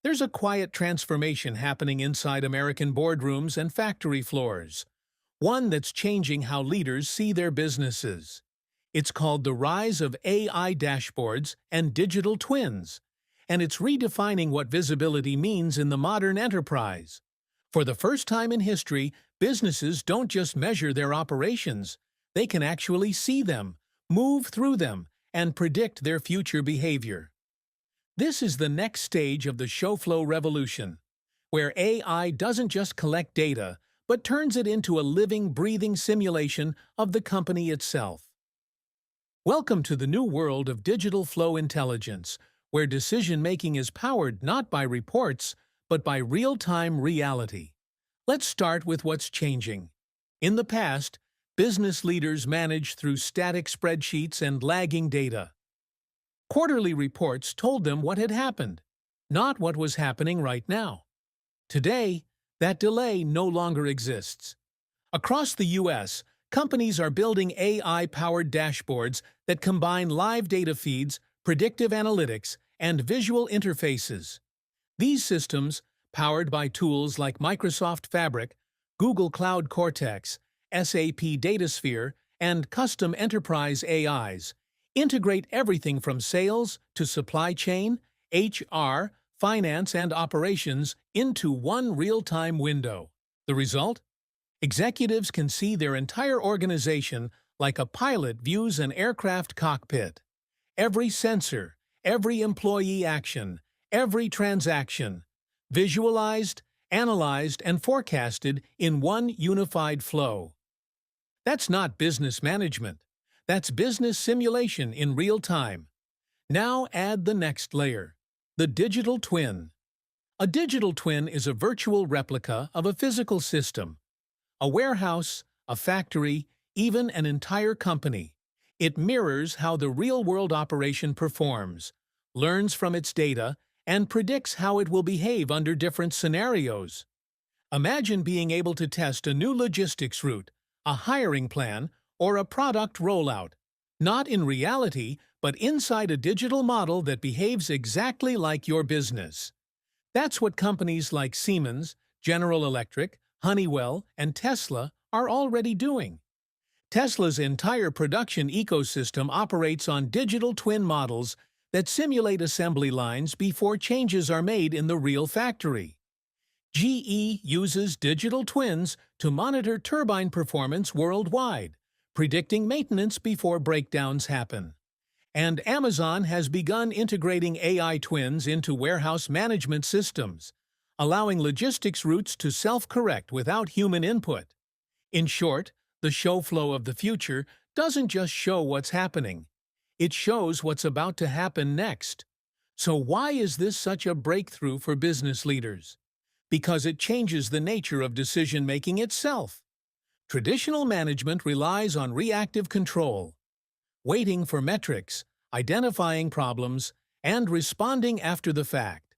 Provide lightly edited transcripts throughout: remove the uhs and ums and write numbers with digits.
There's a quiet transformation happening inside American boardrooms and factory floors, one that's changing how leaders see their businesses. It's called the rise of AI dashboards and digital twins, and it's redefining what visibility means in the modern enterprise. For the first time in history, businesses don't just measure their operations, they can actually see them, move through them, and predict their future behavior. This is the next stage of the ShowFlow revolution, where AI doesn't just collect data, but turns it into a living, breathing simulation of the company itself. Welcome to the new world of digital flow intelligence, where decision-making is powered not by reports, but by real-time reality. Let's start with what's changing. In the past, business leaders managed through static spreadsheets and lagging data. Quarterly reports told them what had happened, not what was happening right now. Today, that delay no longer exists. Across the U.S., companies are building AI-powered dashboards that combine live data feeds, predictive analytics, and visual interfaces. These systems, powered by tools like Microsoft Fabric, Google Cloud Cortex, SAP DataSphere, and custom enterprise AIs, integrate everything from sales to supply chain, HR, finance, and operations into one real-time window. The result? Executives can see their entire organization like a pilot views an aircraft cockpit. Every sensor, every employee action, every transaction, visualized, analyzed, and forecasted in one unified flow. That's not business management. That's business simulation in real time. Now add the next layer, the digital twin. A digital twin is a virtual replica of a physical system. A warehouse, a factory, even an entire company. It mirrors how the real-world operation performs, learns from its data, and predicts how it will behave under different scenarios. Imagine being able to test a new logistics route, a hiring plan, or a product rollout, not in reality, but inside a digital model that behaves exactly like your business. That's what companies like Siemens, General Electric, Honeywell, and Tesla are already doing. Tesla's entire production ecosystem operates on digital twin models that simulate assembly lines before changes are made in the real factory. GE uses digital twins to monitor turbine performance worldwide, predicting maintenance before breakdowns happen. And Amazon has begun integrating AI twins into warehouse management systems, allowing logistics routes to self-correct without human input. In short, the show flow of the future doesn't just show what's happening. It shows what's about to happen next. So why is this such a breakthrough for business leaders? Because it changes the nature of decision-making itself. Traditional management relies on reactive control, waiting for metrics, identifying problems, and responding after the fact.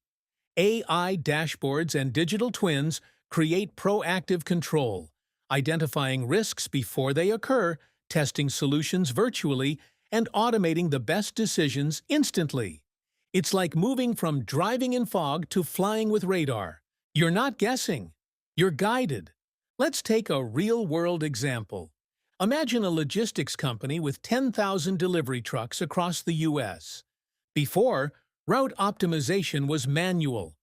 AI dashboards and digital twins create proactive control, identifying risks before they occur, testing solutions virtually, and automating the best decisions instantly. It's like moving from driving in fog to flying with radar. You're not guessing. You're guided. Let's take a real-world example. Imagine a logistics company with 10,000 delivery trucks across the U.S. Before, route optimization was manual.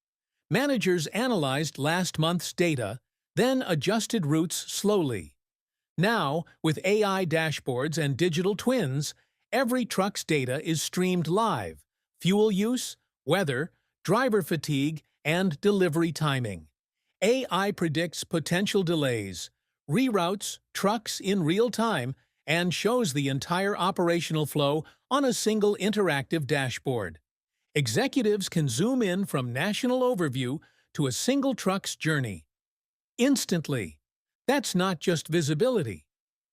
Managers analyzed last month's data, then adjusted routes slowly. Now, with AI dashboards and digital twins, every truck's data is streamed live: fuel use, weather, driver fatigue, and delivery timing. AI predicts potential delays, reroutes trucks in real time, and shows the entire operational flow on a single interactive dashboard. Executives can zoom in from national overview to a single truck's journey instantly. That's not just visibility.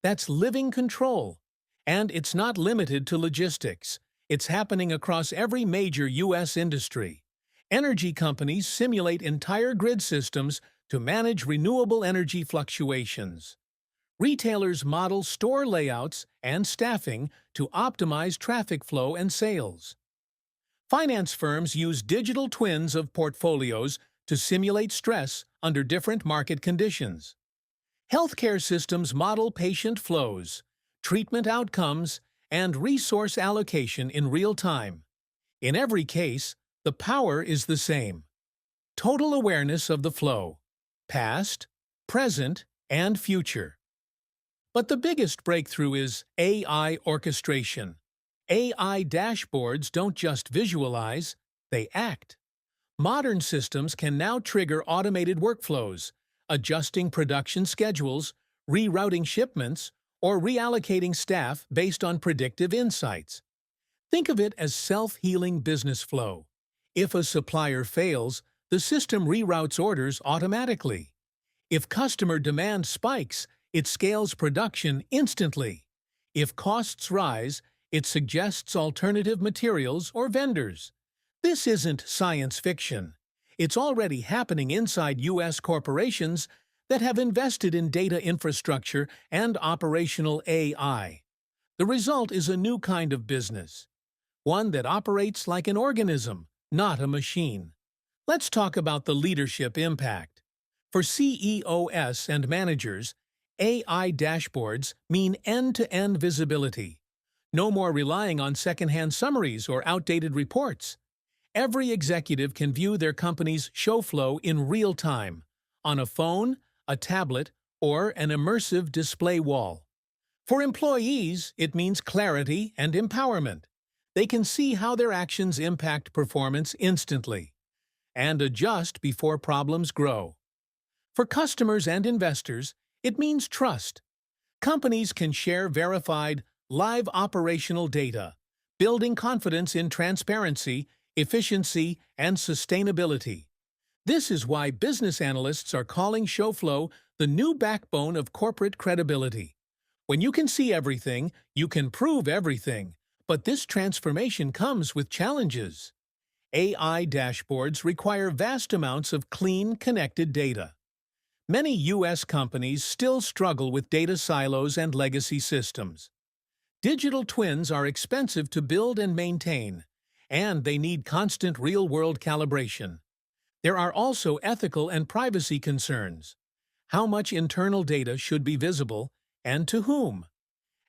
That's living control. And it's not limited to logistics. It's happening across every major U.S. industry. Energy companies simulate entire grid systems to manage renewable energy fluctuations. Retailers model store layouts and staffing to optimize traffic flow and sales. Finance firms use digital twins of portfolios to simulate stress under different market conditions. Healthcare systems model patient flows, treatment outcomes, and resource allocation in real time. In every case, the power is the same: total awareness of the flow, past, present, and future. But the biggest breakthrough is AI orchestration. AI dashboards don't just visualize, they act. Modern systems can now trigger automated workflows, adjusting production schedules, rerouting shipments, or reallocating staff based on predictive insights. Think of it as self-healing business flow. If a supplier fails, the system reroutes orders automatically. If customer demand spikes, it scales production instantly. If costs rise, it suggests alternative materials or vendors. This isn't science fiction. It's already happening inside U.S. corporations that have invested in data infrastructure and operational AI. The result is a new kind of business, one that operates like an organism, not a machine. Let's talk about the leadership impact. For CEOs and managers, AI dashboards mean end-to-end visibility. No more relying on second-hand summaries or outdated reports. Every executive can view their company's ShowFlow in real time, on a phone, a tablet, or an immersive display wall. For employees, it means clarity and empowerment. They can see how their actions impact performance instantly and adjust before problems grow. For customers and investors, it means trust. Companies can share verified, live operational data, building confidence in transparency, efficiency, and sustainability. This is why business analysts are calling ShowFlow the new backbone of corporate credibility. When you can see everything, you can prove everything. But this transformation comes with challenges. AI dashboards require vast amounts of clean, connected data. Many U.S. companies still struggle with data silos and legacy systems. Digital twins are expensive to build and maintain, and they need constant real-world calibration. There are also ethical and privacy concerns. How much internal data should be visible, and to whom?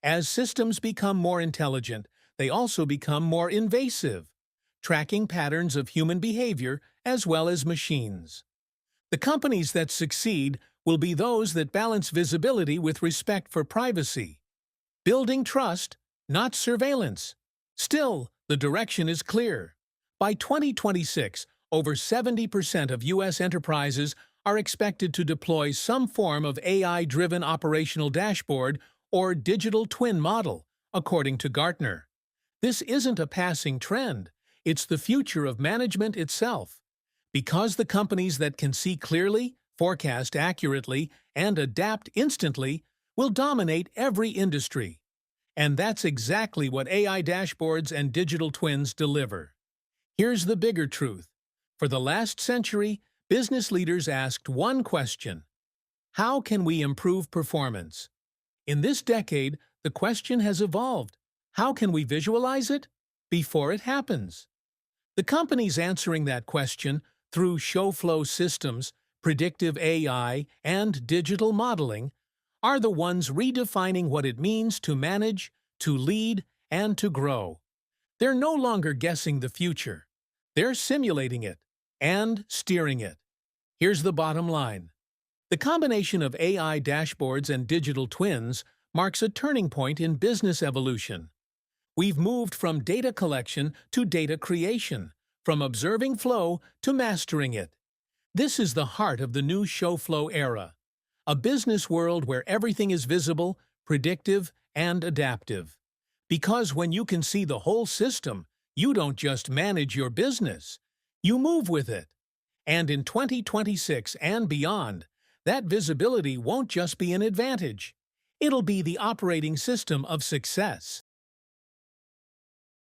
As systems become more intelligent, they also become more invasive, tracking patterns of human behavior as well as machines. The companies that succeed will be those that balance visibility with respect for privacy, building trust, not surveillance. Still, the direction is clear. By 2026, over 70% of U.S. enterprises are expected to deploy some form of AI-driven operational dashboard or digital twin model, according to Gartner. This isn't a passing trend. It's the future of management itself. Because the companies that can see clearly, forecast accurately, and adapt instantly will dominate every industry. And that's exactly what AI dashboards and digital twins deliver. Here's the bigger truth. For the last century, business leaders asked one question: how can we improve performance? In this decade, the question has evolved. How can we visualize it before it happens? The companies answering that question through ShowFlow systems, predictive AI, and digital modeling are the ones redefining what it means to manage, to lead, and to grow. They're no longer guessing the future. They're simulating it and steering it. Here's the bottom line. The combination of AI dashboards and digital twins marks a turning point in business evolution. We've moved from data collection to data creation, from observing flow to mastering it. This is the heart of the new ShowFlow era, a business world where everything is visible, predictive, and adaptive. Because when you can see the whole system, you don't just manage your business, you move with it. And in 2026 and beyond, that visibility won't just be an advantage. It'll be the operating system of success.